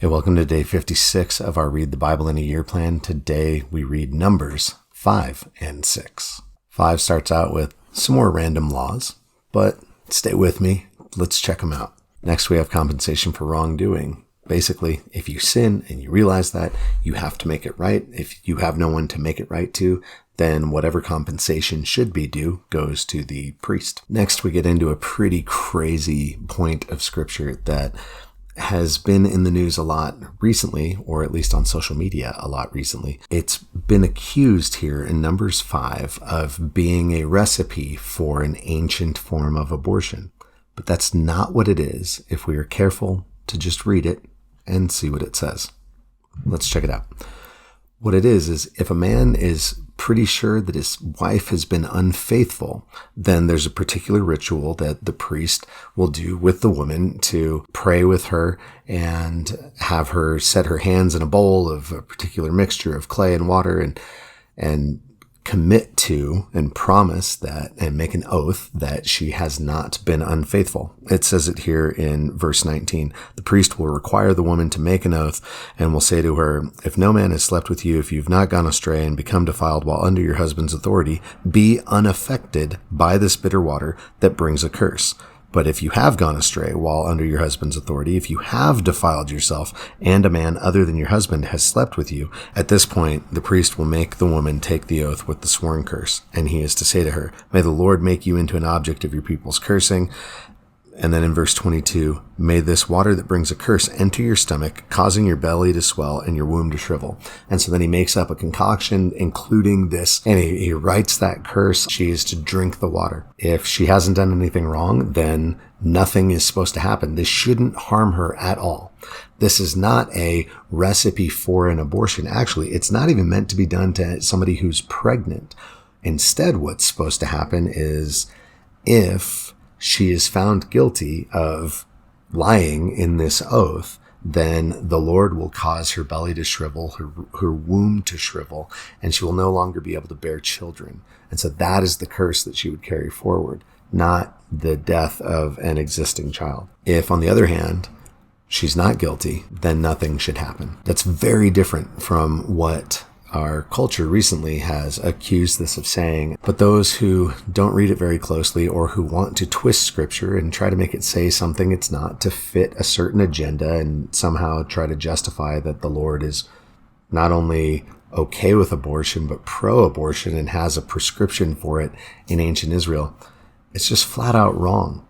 Hey, welcome to day 56 of our Read the Bible in a Year plan. Today we read Numbers 5 and 6. 5 starts out with some more random laws, but stay with me. Let's check them out. Next, we have compensation for wrongdoing. Basically, if you sin and you realize that, you have to make it right. If you have no one to make it right to, then whatever compensation should be due goes to the priest. Next, we get into a pretty crazy point of scripture that has been in the news a lot recently, or at least on social media a lot recently. It's been accused here in Numbers 5 of being a recipe for an ancient form of abortion. But that's not what it is if we are careful to just read it and see what it says. Let's check it out. What it is if a man is pretty sure that his wife has been unfaithful, then there's a particular ritual that the priest will do with the woman to pray with her and have her set her hands in a bowl of a particular mixture of clay and water and commit to and promise that and make an oath that she has not been unfaithful. It says it here in verse 19. The priest will require the woman to make an oath and will say to her, "If no man has slept with you, if you've not gone astray and become defiled while under your husband's authority, be unaffected by this bitter water that brings a curse. But if you have gone astray while under your husband's authority, if you have defiled yourself and a man other than your husband has slept with you, at this point, the priest will make the woman take the oath with the sworn curse. And he is to say to her, 'May the Lord make you into an object of your people's cursing.'" And then in verse 22, "May this water that brings a curse enter your stomach, causing your belly to swell and your womb to shrivel." And so then he makes up a concoction, including this, and he writes that curse. She is to drink the water. If she hasn't done anything wrong, then nothing is supposed to happen. This shouldn't harm her at all. This is not a recipe for an abortion. Actually, it's not even meant to be done to somebody who's pregnant. Instead, what's supposed to happen is if she is found guilty of lying in this oath, then the Lord will cause her belly to shrivel, her womb to shrivel, and she will no longer be able to bear children. And so that is the curse that she would carry forward, not the death of an existing child. If, on the other hand, she's not guilty, then nothing should happen. That's very different from what our culture recently has accused this of saying, but those who don't read it very closely or who want to twist scripture and try to make it say something it's not to fit a certain agenda and somehow try to justify that the Lord is not only okay with abortion, but pro-abortion and has a prescription for it in ancient Israel, it's just flat out wrong.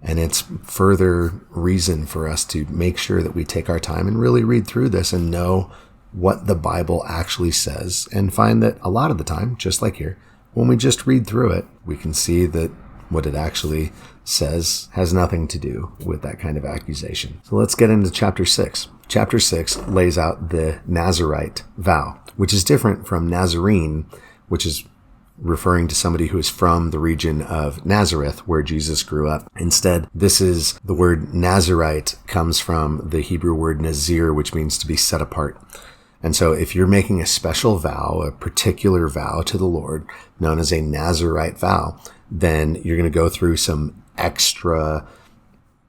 And it's further reason for us to make sure that we take our time and really read through this and know what the Bible actually says, and find that a lot of the time, just like here, when we just read through it, we can see that what it actually says has nothing to do with that kind of accusation. So let's get into chapter 6. Chapter 6 lays out the Nazirite vow, which is different from Nazarene, which is referring to somebody who is from the region of Nazareth, where Jesus grew up. Instead, the word Nazirite comes from the Hebrew word Nazir, which means to be set apart. And so if you're making a special vow, a particular vow to the Lord, known as a Nazirite vow, then you're going to go through some extra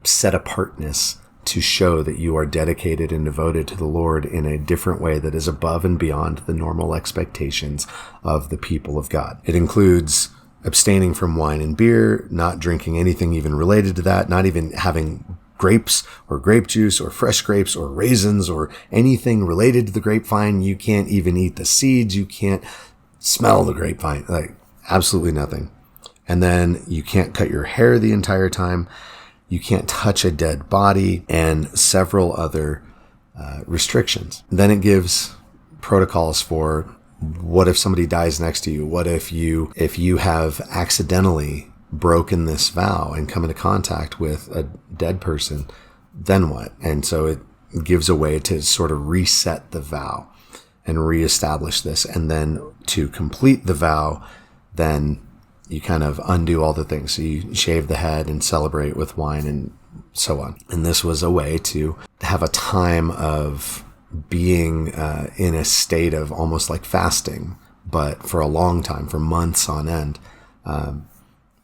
set apartness to show that you are dedicated and devoted to the Lord in a different way that is above and beyond the normal expectations of the people of God. It includes abstaining from wine and beer, not drinking anything even related to that, not even having grapes or grape juice or fresh grapes or raisins or anything related to the grapevine. You can't even eat the seeds. You can't smell the grapevine, like absolutely nothing. And then you can't cut your hair the entire time. You can't touch a dead body, and several other restrictions. Then it gives protocols for what if somebody dies next to you? What if you have accidentally broken this vow and come into contact with a dead person? Then what? And so it gives a way to sort of reset the vow and reestablish this. And then to complete the vow, then you kind of undo all the things. So you shave the head and celebrate with wine and so on. And this was a way to have a time of being in a state of almost like fasting, but for a long time, for months on end.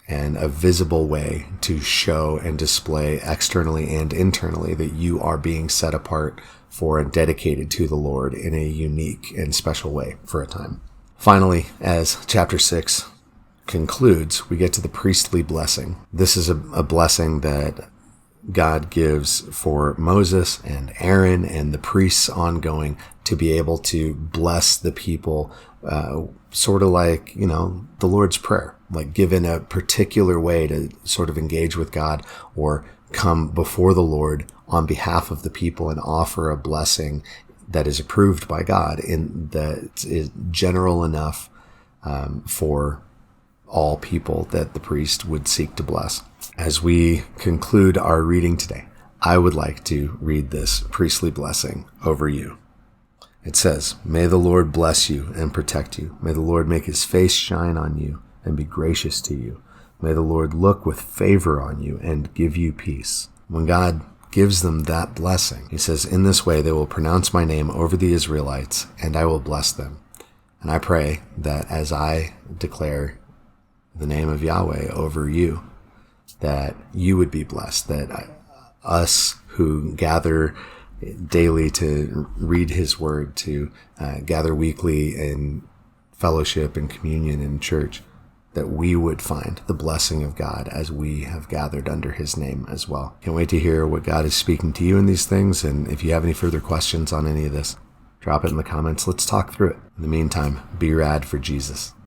and a visible way to show and display externally and internally that you are being set apart for and dedicated to the Lord in a unique and special way for a time. Finally, as chapter 6 concludes, we get to the priestly blessing. This is a blessing that God gives for Moses and Aaron and the priests ongoing to be able to bless the people, sort of like, the Lord's Prayer, like given a particular way to sort of engage with God or come before the Lord on behalf of the people and offer a blessing that is approved by God in that is general enough for all people that the priest would seek to bless. As we conclude our reading today, I would like to read this priestly blessing over you. It says, "May the Lord bless you and protect you. May the Lord make his face shine on you and be gracious to you. May the Lord look with favor on you and give you peace." When God gives them that blessing, he says, "In this way they will pronounce my name over the Israelites, and I will bless them." And I pray that as I declare the name of Yahweh over you, that you would be blessed, that us who gather daily to read his word, to gather weekly in fellowship and communion in church, that we would find the blessing of God as we have gathered under his name as well. Can't wait to hear what God is speaking to you in these things. And if you have any further questions on any of this, drop it in the comments. Let's talk through it. In the meantime, be rad for Jesus.